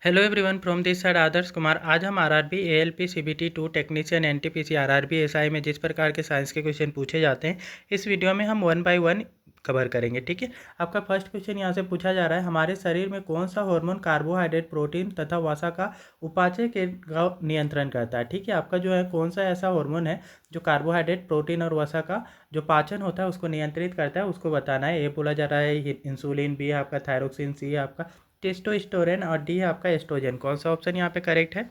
Hello everyone from this side Adarsh Kumar. आज हम RRB ALP CBT 2 technician NTPC RRB SI में जिस प्रकार के साइंस के क्वेश्चन पूछे जाते हैं इस वीडियो में हम वन बाय वन कवर करेंगे। ठीक है, आपका फर्स्ट क्वेश्चन यहाँ से पूछा जा रहा है, हमारे शरीर में कौन सा हार्मोन कार्बोहाइड्रेट प्रोटीन तथा वसा का उपापचय के का नियंत्रण करता है। ठीक है, आपका जो है कौन सा ऐसा हार्मोन है जो कार्बोहाइड्रेट प्रोटीन और वसा का जो पाचन होता है उसको नियंत्रित करता है, उसको बताना है। ए बोला जा रहा है इंसुलिन, बी है आपका थायरोक्सिन, सी है आपका टेस्टोस्टेरोन और डी है आपका एस्ट्रोजन। कौन सा ऑप्शन यहाँ पे करेक्ट है?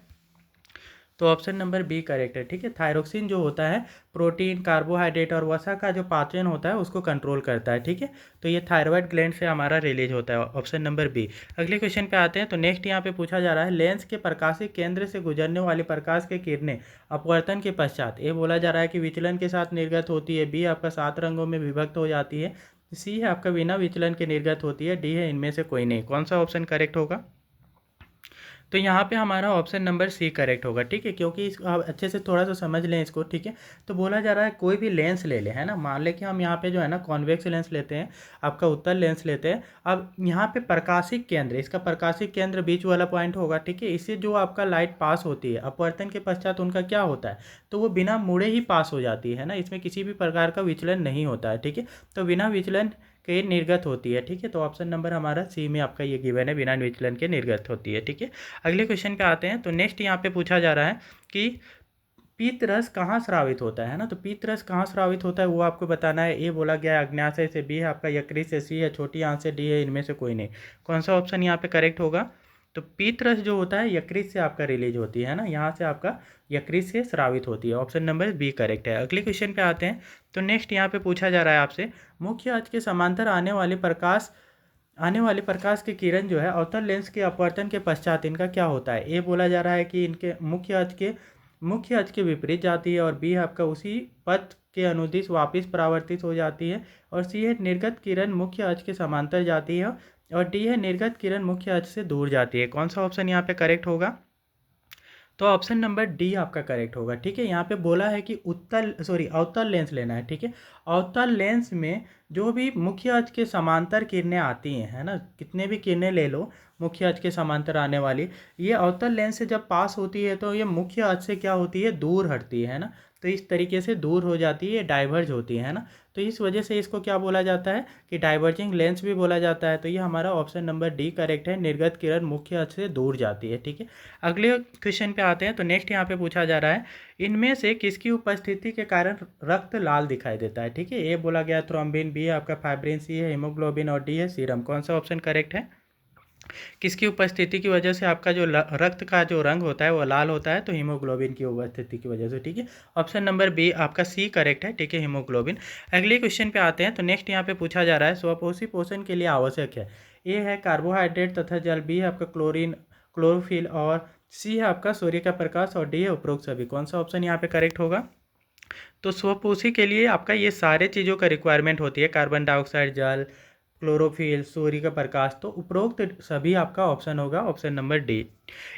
तो ऑप्शन नंबर बी करेक्ट है। ठीक है, थायरोक्सिन जो होता है प्रोटीन, कार्बोहाइड्रेट और वसा का जो पाचन होता है उसको कंट्रोल करता है। ठीक है, तो ये थायराइड ग्लैंड से हमारा रिलीज होता है, ऑप्शन नंबर बी। अगले क्वेश्चन पे आते हैं। तो नेक्स्ट यहाँ पे पूछा जा रहा है, लेंस के प्रकाशिक केंद्र से गुजरने वाली प्रकाश की किरणें अपवर्तन के पश्चात, ये बोला जा रहा है कि विचलन के साथ निर्गत होती है, बी आपका 7 रंगों में विभक्त हो जाती है, सी है आपका बिना विचलन के निर्गत होती है, डी है इनमें से कोई नहीं। कौन सा ऑप्शन करेक्ट होगा? तो यहाँ पे हमारा ऑप्शन नंबर सी करेक्ट होगा। ठीक है, क्योंकि इस आप अच्छे से थोड़ा सा समझ लें इसको। ठीक है, तो बोला जा रहा है कोई भी लेंस ले ले, है ना। मान लें कि हम यहाँ पे जो है ना कॉन्वेक्स लेंस लेते हैं, आपका उत्तल लेंस लेते हैं। अब यहाँ पे प्रकाशिक केंद्र, इसका प्रकाशिक केंद्र बीच वाला पॉइंट होगा। ठीक है, इससे जो आपका लाइट पास होती है अपवर्तन के पश्चात उनका क्या होता है, तो वो बिना मुड़े ही पास हो जाती है ना, इसमें किसी भी प्रकार का विचलन नहीं होता है। ठीक है, तो बिना विचलन के निर्गत होती है। ठीक है, तो ऑप्शन नंबर हमारा सी में आपका ये गिवन है, बिना विचलन के निर्गत होती है। ठीक है, अगले क्वेश्चन पे आते हैं। तो नेक्स्ट यहाँ पे पूछा जा रहा है कि पीत रस कहाँ स्रावित होता है ना। तो पीत रस कहाँ स्रावित होता है वो आपको बताना है। ए बोला गया है अग्न्याशय से, बी है आपका यकृत से, सी है छोटी आंत से, डी है इनमें से कोई नहीं। कौन सा ऑप्शन यहाँ पे करेक्ट होगा? तो पीत रस जो होता है यकृत से आपका रिलीज होती है ना, यहाँ से आपका यकृत से स्रावित होती है, ऑप्शन नंबर बी करेक्ट है। अगले क्वेश्चन पे आते हैं। तो नेक्स्ट यहाँ पे पूछा जा रहा है आपसे, मुख्य अक्ष के समांतर आने वाले प्रकाश की किरण जो है अवतल लेंस के अपवर्तन के पश्चात इनका क्या होता है। ए बोला जा रहा है कि इनके मुख्य अक्ष के विपरीत जाती है, और बी आपका उसी पथ के अनुदिश वापस परावर्तित हो जाती है, और सी है निर्गत किरण मुख्य अक्ष के समांतर जाती है, और डी है निर्गत किरण मुख्य अक्ष से दूर जाती है। कौन सा ऑप्शन यहाँ पे करेक्ट होगा? तो ऑप्शन नंबर डी आपका करेक्ट होगा। ठीक है, यहाँ पे बोला है कि अवतल लेंस लेना है। ठीक है, अवतल लेंस में जो भी मुख्य अक्ष के समांतर किरणें आती हैं, है ना, कितने भी किरणें ले लो मुख्य अक्ष के समांतर आने वाली, ये अवतल लेंस से जब पास होती है तो ये मुख्य अक्ष से क्या होती है, दूर हटती है ना। तो इस तरीके से दूर हो जाती है, डाइवर्ज होती है ना। तो इस वजह से इसको क्या बोला जाता है कि डाइवर्जिंग लेंस भी बोला जाता है। तो ये हमारा ऑप्शन नंबर डी करेक्ट है, निर्गत किरण मुख्य अक्ष से दूर जाती है। ठीक है, अगले क्वेश्चन पे आते हैं। तो नेक्स्ट यहाँ पे पूछा जा रहा है, इनमें से किसकी उपस्थिति के कारण रक्त लाल दिखाई देता है। ठीक है, ए बोला गया थ्रोम्बिन, बी है आपका फाइब्रिन, सी है हीमोग्लोबिन और डी है सीरम। कौन सा ऑप्शन करेक्ट है? किसकी उपस्थिति की वजह से आपका जो रक्त का जो रंग होता है वो लाल होता है? तो हीमोग्लोबिन की उपस्थिति की वजह से। ठीक है, ऑप्शन नंबर बी आपका सी करेक्ट है। ठीक है, हीमोग्लोबिन। अगले क्वेश्चन पे आते हैं। तो नेक्स्ट यहाँ पे पूछा जा रहा है, स्वपोषी पोषण के लिए आवश्यक है। ए है कार्बोहाइड्रेट तथा जल, बी है आपका क्लोरोफिल, और सी है आपका सूर्य का प्रकाश, और डी है उपरोक्त सभी। कौन सा ऑप्शन यहाँ पे करेक्ट होगा? तो स्वपोषी के लिए आपका ये सारे चीज़ों का रिक्वायरमेंट होती है, कार्बन डाइऑक्साइड, जल, क्लोरोफिल, सूर्य का प्रकाश। तो उपरोक्त सभी आपका ऑप्शन होगा, ऑप्शन नंबर डी।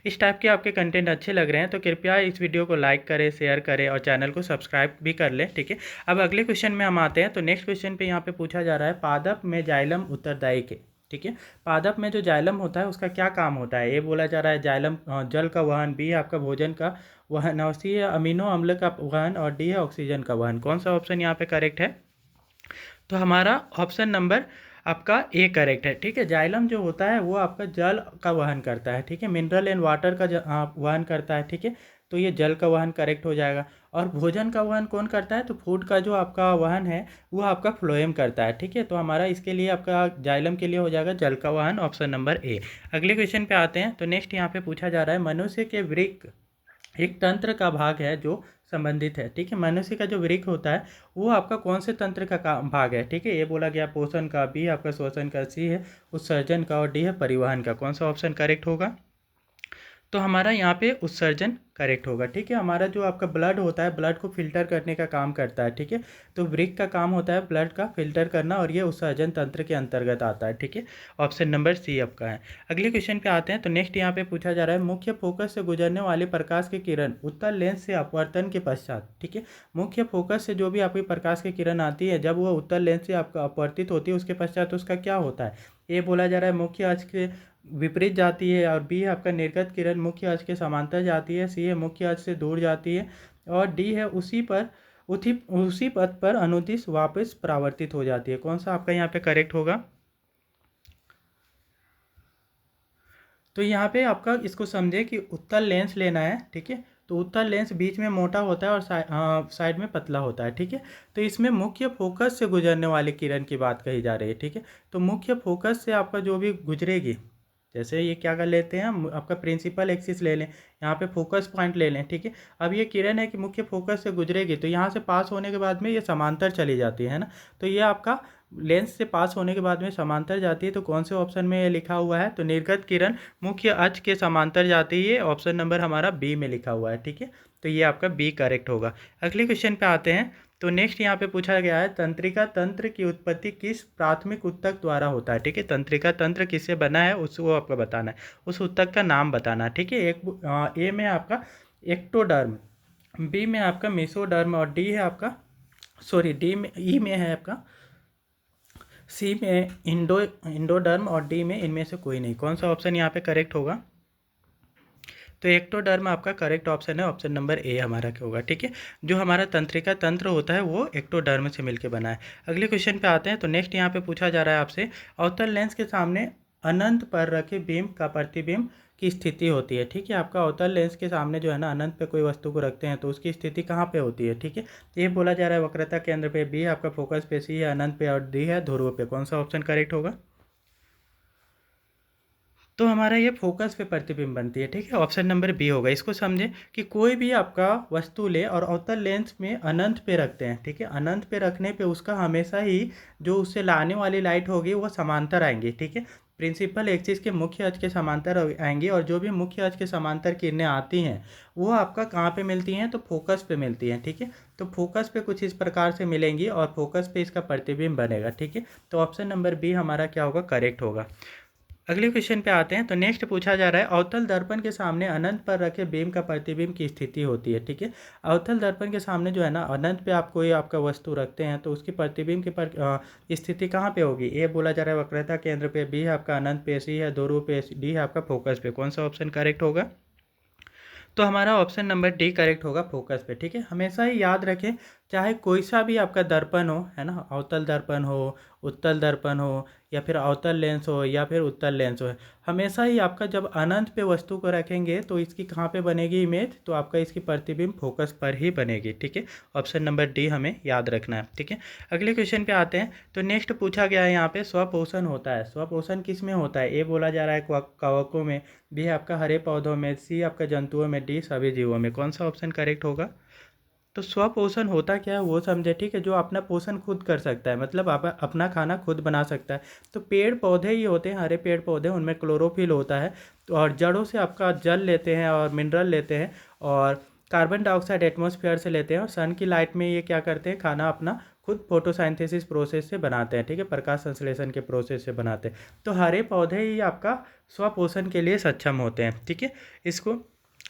इस टाइप के आपके कंटेंट अच्छे लग रहे हैं तो कृपया इस वीडियो को लाइक करें, शेयर करें और चैनल को सब्सक्राइब भी कर लें। ठीक है, अब अगले क्वेश्चन में हम आते हैं। तो नेक्स्ट क्वेश्चन पे यहाँ पे पूछा जा रहा है, पादप में जाइलम उत्तरदायी के। ठीक है, पादप में जो जाइलम होता है उसका क्या काम होता है। ये बोला जा रहा है जाइलम जल का वहन, बी है आपका भोजन का वहन, और सी है अमीनो अम्ल का वहन, और डी है ऑक्सीजन का वहन। कौन सा ऑप्शन यहाँ पे करेक्ट है? तो हमारा ऑप्शन नंबर आपका ए करेक्ट है। ठीक है, जाइलम जो होता है वो आपका जल का वहन करता है। ठीक है, मिनरल एंड वाटर का वहन करता है। ठीक है, तो ये जल का वहन करेक्ट हो जाएगा। और भोजन का वहन कौन करता है? तो फूड का जो आपका वहन है वो आपका फ्लोएम करता है। ठीक है, तो हमारा इसके लिए आपका जाइलम के लिए हो जाएगा जल का वहन, ऑप्शन नंबर ए। अगले क्वेश्चन पे आते हैं। तो नेक्स्ट यहाँ पे पूछा जा रहा है, मनुष्य के वृक्क एक तंत्र का भाग है जो संबंधित है। ठीक है, मनुष्य का जो वृक्क होता है वो आपका कौन से तंत्र का भाग है? ठीक है, ये बोला गया पोषण का, बी आपका श्वसन का, सी है उत्सर्जन का, और डी है परिवहन का। कौन सा ऑप्शन करेक्ट होगा? तो हमारा यहाँ पे उत्सर्जन करेक्ट होगा। ठीक है, हमारा जो आपका ब्लड होता है ब्लड को फिल्टर करने का काम करता है। ठीक है, तो वृक्क का काम होता है ब्लड का फिल्टर करना, और ये उत्सर्जन तंत्र के अंतर्गत आता है। ठीक है, ऑप्शन नंबर सी आपका है। अगले क्वेश्चन पे आते हैं। तो नेक्स्ट यहाँ पे पूछा जा रहा है, मुख्य फोकस से गुजरने वाले प्रकाश की किरण उत्तल लेंस से अपवर्तन के पश्चात। ठीक है, मुख्य फोकस से जो भी आपकी प्रकाश की किरण आती है जब वह उत्तल लेंस से आपका अपवर्तित होती है उसके पश्चात उसका क्या होता है। ये बोला जा रहा है मुख्य अक्ष के विपरीत जाती है, और बी है आपका निर्गत किरण मुख्य अक्ष के समांतर जाती है, सी है मुख्य अक्ष से दूर जाती है, और डी है उसी पथ पर अनुदिश वापस परावर्तित हो जाती है। कौन सा आपका यहाँ पे करेक्ट होगा? तो यहाँ पे आपका इसको समझे कि उत्तल लेंस लेना है, ठीक है। तो उत्तल लेंस बीच में मोटा होता है और साइड में पतला होता है, ठीक है। तो इसमें मुख्य फोकस से गुजरने वाली किरण की बात कही जा रही है, ठीक है। तो मुख्य फोकस से आपका जो भी गुजरेगी, जैसे ये क्या कर लेते हैं हम, आपका प्रिंसिपल एक्सिस ले लें, यहाँ पे फोकस पॉइंट ले लें, ठीक है। अब ये किरण है कि मुख्य फोकस से गुजरेगी, तो यहाँ से पास होने के बाद में ये समांतर चली जाती है ना। तो ये आपका लेंस से पास होने के बाद में समांतर जाती है, तो कौन से ऑप्शन में ये लिखा हुआ है? तो निर्गत किरण मुख्य अक्ष के समांतर जाती है, ऑप्शन नंबर हमारा बी में लिखा हुआ है, ठीक है। तो ये आपका बी करेक्ट होगा। अगले क्वेश्चन पे आते हैं। तो नेक्स्ट यहाँ पे पूछा गया है, तंत्रिका तंत्र की उत्पत्ति किस प्राथमिक ऊतक द्वारा होता है, ठीक है। तंत्रिका तंत्र किससे बना है उसको आपको बताना है, उस ऊतक का नाम बताना है, ठीक है। ए में आपका एक्टोडर्म, बी में आपका मेसोडर्म, और डी है आपका डी में ई में है आपका सी में इंडोडर्म, और डी में इनमें से कोई नहीं। कौन सा ऑप्शन यहाँ पे करेक्ट होगा? तो एक्टोडर्म आपका करेक्ट ऑप्शन है, ऑप्शन नंबर ए हमारा क्या होगा, ठीक है। जो हमारा तंत्रिका तंत्र होता है वो एक्टोडर्म से मिलकर बना है। अगले क्वेश्चन पे आते हैं। तो नेक्स्ट यहाँ पे पूछा जा रहा है आपसे, अवतल लेंस के सामने अनंत पर रखे बीम का प्रतिबिंब की स्थिति होती है, ठीक है। आपका अवतल लेंस के सामने जो है ना, अनंत पे कोई वस्तु को रखते हैं तो उसकी स्थिति कहाँ पे होती है, ठीक है। तो ये बोला जा रहा है वक्रता केंद्र पे, बी आपका फोकस पे, सी है अनंत पे, और डी है ध्रुव पे। कौन सा ऑप्शन करेक्ट होगा? तो हमारा ये फोकस पे प्रतिबिंब बनती है, ठीक है। ऑप्शन नंबर बी होगा। इसको समझें कि कोई भी आपका वस्तु ले और अवतल लेंस में अनंत पे रखते हैं, ठीक है। अनंत पे रखने पे उसका हमेशा ही जो उससे लाने वाली लाइट होगी वो समांतर आएंगी, ठीक है। प्रिंसिपल एक्सिस के मुख्य अक्ष के समांतर आएंगी, और जो भी मुख्य अक्ष के समांतर किरणें आती हैं वो आपका कहाँ पे मिलती हैं? तो फोकस पे मिलती हैं, ठीक है। तो फोकस पे कुछ इस प्रकार से मिलेंगी और फोकस पे इसका प्रतिबिंब बनेगा, ठीक है। तो ऑप्शन नंबर बी हमारा क्या होगा? करेक्ट होगा। अगले क्वेश्चन पे आते हैं। तो नेक्स्ट पूछा जा रहा है, अवतल दर्पण के सामने अनंत पर रखे बीम का प्रतिबिंब की स्थिति होती है, ठीक है। अवतल दर्पण के सामने जो है ना, अनंत पे आप कोई आपका वस्तु रखते हैं तो उसकी प्रतिबिंब की स्थिति कहाँ पे होगी? ए बोला जा रहा है वक्रता केंद्र पे, बी है आपका अनंत पे, सी है ध्रुव पे, डी है आपका फोकस पे। कौन सा ऑप्शन करेक्ट होगा? तो हमारा ऑप्शन नंबर डी करेक्ट होगा, फोकस पे, ठीक है। हमेशा ही याद रखें, चाहे कोई सा भी आपका दर्पण हो, है ना, अवतल दर्पण हो, उत्तल दर्पण हो, या फिर अवतल लेंस हो, या फिर उत्तल लेंस हो, हमेशा ही आपका जब अनंत पे वस्तु को रखेंगे तो इसकी कहाँ पे बनेगी इमेज? तो आपका इसकी प्रतिबिंब फोकस पर ही बनेगी, ठीक है। ऑप्शन नंबर डी हमें याद रखना है, ठीक है। अगले क्वेश्चन पे आते हैं। तो नेक्स्ट पूछा गया है यहाँ पे, स्वपोषण होता है, स्वपोषण किस में होता है? ए बोला जा रहा है कवकों में, बी आपका हरे पौधों में, सी आपका जंतुओं में, डी सभी जीवों में। कौन सा ऑप्शन करेक्ट होगा? तो स्वपोषण होता क्या है वो समझे, ठीक है। जो अपना पोषण खुद कर सकता है, मतलब आप अपना खाना खुद बना सकता है। तो पेड़ पौधे ही होते हैं, हरे पेड़ पौधे, उनमें क्लोरोफिल होता है। तो और जड़ों से आपका जल लेते हैं और मिनरल लेते हैं, और कार्बन डाइऑक्साइड एटमॉस्फेयर से लेते हैं, और सन की लाइट में ये क्या करते हैं, खाना अपना खुद फोटोसाइंथेसिस प्रोसेस से बनाते हैं, ठीक है, प्रकाश संश्लेषण के प्रोसेस से बनाते हैं। तो हरे पौधे ही आपका स्वपोषण के लिए सक्षम होते हैं, ठीक है। इसको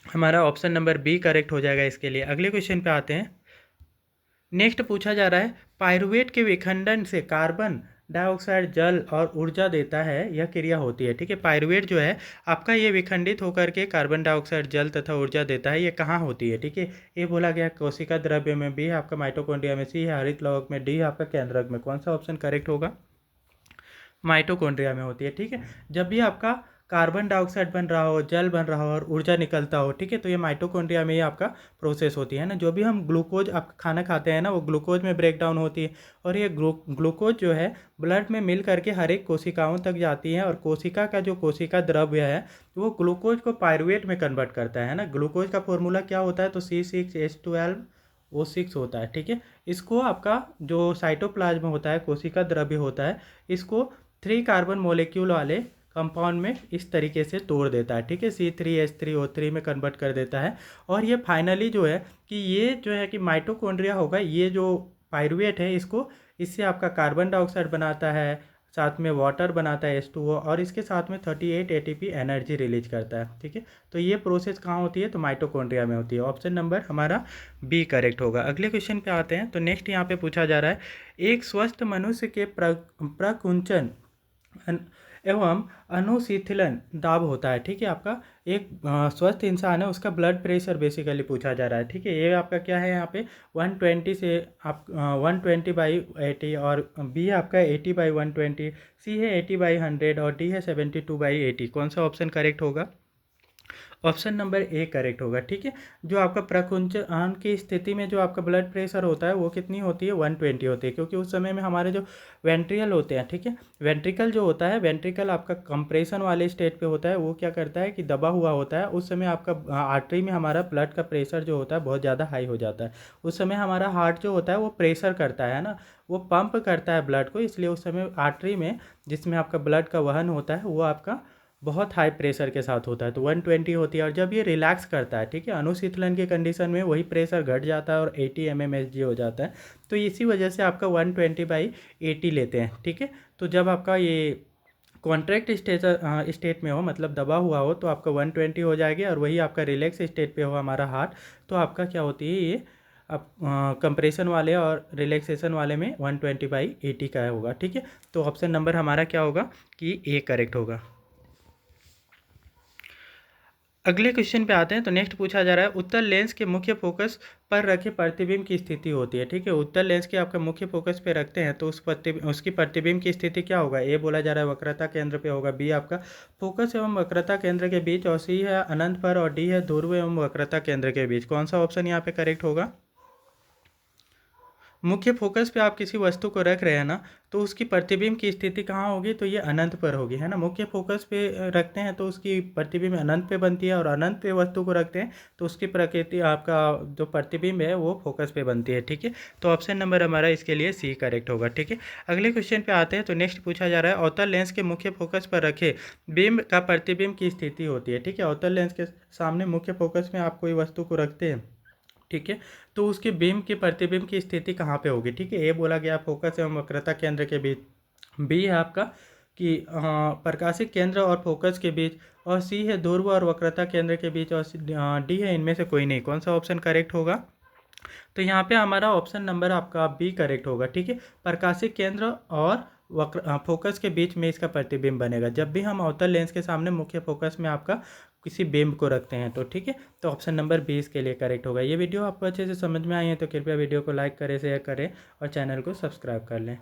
हमारा ऑप्शन नंबर बी करेक्ट हो जाएगा इसके लिए। अगले क्वेश्चन पे आते हैं। नेक्स्ट पूछा जा रहा है, पायरुवेट के विखंडन से कार्बन डाइऑक्साइड जल और ऊर्जा देता है, यह क्रिया होती है, ठीक है। पायरुवेट जो है आपका, ये विखंडित होकर के कार्बन डाइऑक्साइड जल तथा ऊर्जा देता है, ये कहाँ होती है, ठीक है। ये बोला गया कोशिका द्रव्य में, बी है आपका माइटोकॉन्ड्रिया में, सी है हरित लवक में, डी है आपका केंद्रक में। कौन सा ऑप्शन करेक्ट होगा? माइटोकॉन्ड्रिया में होती है, ठीक है। जब भी आपका कार्बन डाइऑक्साइड बन रहा हो, जल बन रहा हो और ऊर्जा निकलता हो, ठीक है, तो ये माइटोकॉन्ड्रिया में ही आपका प्रोसेस होती है ना। जो भी हम ग्लूकोज आप खाना खाते हैं ना, वो ग्लूकोज में ब्रेक डाउन होती है, और ये ग्लूकोज जो है ब्लड में मिल करके हर एक कोशिकाओं तक जाती है, और कोशिका का जो कोशिका द्रव्य है वो ग्लूकोज को पायरुवेट में कन्वर्ट करता है ना। ग्लूकोज का फॉर्मूला क्या होता है? तो C6H12O6 होता है, ठीक है। इसको आपका जो साइटोप्लाज्म होता है, कोशिका द्रव्य होता है, इसको 3 कार्बन मोलिक्यूल वाले कंपाउंड में इस तरीके से तोड़ देता है, ठीक है। C3H3O3 में कन्वर्ट कर देता है, और ये फाइनली जो है कि ये जो है कि माइटोकॉन्ड्रिया होगा, ये जो पायरुवेट है इससे आपका कार्बन डाइऑक्साइड बनाता है, साथ में वाटर बनाता है H2O, और इसके साथ में 38 ATP एनर्जी रिलीज करता है, ठीक है। तो ये प्रोसेस कहाँ होती है? तो माइटोकॉन्ड्रिया में होती है। ऑप्शन नंबर हमारा बी करेक्ट होगा। अगले क्वेश्चन पे आते हैं। तो नेक्स्ट यहाँ पे पूछा जा रहा है, एक स्वस्थ मनुष्य के प्रकुंचन एवं अनुशीतलन दाब होता है। ठीक है, आपका एक स्वस्थ इंसान है उसका ब्लड प्रेशर बेसिकली पूछा जा रहा है। ठीक है, ये आपका क्या है यहाँ पे 120 से आप 120/80 और बी है आपका 80/120, सी है 80/100 और डी है 72/80। कौन सा ऑप्शन करेक्ट होगा? ऑप्शन नंबर ए करेक्ट होगा। ठीक है, जो आपका प्रकुंचन की स्थिति में जो आपका ब्लड प्रेशर होता है वो कितनी होती है? 120 होती है, क्योंकि उस समय में हमारे जो वेंट्रिकल होते हैं, ठीक है, वेंट्रिकल जो होता है, वेंट्रिकल आपका कंप्रेशन वाले स्टेट पे होता है। वो क्या करता है कि दबा हुआ होता है। उस समय आपका आर्टरी में हमारा ब्लड का प्रेशर जो होता है बहुत ज़्यादा हाई हो जाता है। उस समय हमारा हार्ट जो होता है वो प्रेशर करता है ना, वो पंप करता है ब्लड को, इसलिए उस समय आर्टरी में जिसमें आपका ब्लड का वहन होता है वो आपका बहुत हाई प्रेशर के साथ होता है, तो 120 होती है। और जब ये रिलैक्स करता है, ठीक है, अनुशीतलन की कंडीशन में वही प्रेशर घट जाता है और 80 mmHg हो जाता है। तो इसी वजह से आपका 120/80 लेते हैं। ठीक है, तो जब आपका ये कॉन्ट्रैक्ट स्टेट में हो, मतलब दबा हुआ हो, तो आपका 120 हो जाएगी, और वही आपका रिलैक्स स्टेट पे हो हमारा हार्ट, तो आपका क्या होती है ये अब कंप्रेशन वाले और रिलैक्सेशन वाले में 120/80 का होगा। ठीक है, तो ऑप्शन नंबर हमारा क्या होगा कि ए करेक्ट होगा। अगले क्वेश्चन पे आते हैं। तो नेक्स्ट पूछा जा रहा है उत्तल लेंस के मुख्य फोकस पर रखे प्रतिबिंब की स्थिति होती है। ठीक है, उत्तल लेंस के आपका मुख्य फोकस पे रखते हैं तो उसकी प्रतिबिंब की स्थिति क्या होगा? ए बोला जा रहा है वक्रता केंद्र पे होगा, बी आपका फोकस एवं वक्रता केंद्र के बीच, और सी है अनंत पर, और डी है ध्रुव एवं वक्रता केंद्र के बीच। कौन सा ऑप्शन यहाँ पे करेक्ट होगा? मुख्य फोकस पे आप किसी वस्तु को रख रहे हैं ना, तो उसकी प्रतिबिंब की स्थिति कहाँ होगी? तो ये अनंत पर होगी, है ना। मुख्य फोकस पे रखते हैं तो उसकी प्रतिबिंब अनंत पे बनती है, और अनंत पे वस्तु को रखते हैं तो उसकी प्रकृति आपका जो प्रतिबिंब है वो फोकस पे बनती है। ठीक है, तो ऑप्शन नंबर हमारा इसके लिए सी करेक्ट होगा। ठीक है, अगले क्वेश्चन पे आते हैं। तो नेक्स्ट पूछा जा रहा है अवतल लेंस के मुख्य फोकस पर रखे बिंब का प्रतिबिंब की स्थिति होती है। ठीक है, अवतल लेंस के सामने मुख्य फोकस में आप कोई वस्तु को रखते हैं, ठीक है, तो उसके बिंब की प्रतिबिंब की स्थिति कहाँ पे होगी? ठीक है, ए बोला गया फोकस एवं वक्रता केंद्र के बीच, बी है आपका कि प्रकाशिक केंद्र और फोकस के बीच, और सी है ध्रुव और वक्रता केंद्र के बीच, और डी है इनमें से कोई नहीं। कौन सा ऑप्शन करेक्ट होगा? तो यहाँ पे हमारा ऑप्शन नंबर आपका बी करेक्ट होगा। ठीक है, प्रकाशिक केंद्र और फोकस के बीच में इसका प्रतिबिंब बनेगा जब भी हम अवतल लेंस के सामने मुख्य फोकस में आपका किसी बिंब को रखते हैं। तो ठीक है, तो ऑप्शन नंबर 20 के लिए करेक्ट होगा। ये वीडियो आपको अच्छे से समझ में आई है तो कृपया वीडियो को लाइक करें, शेयर करें और चैनल को सब्सक्राइब कर लें।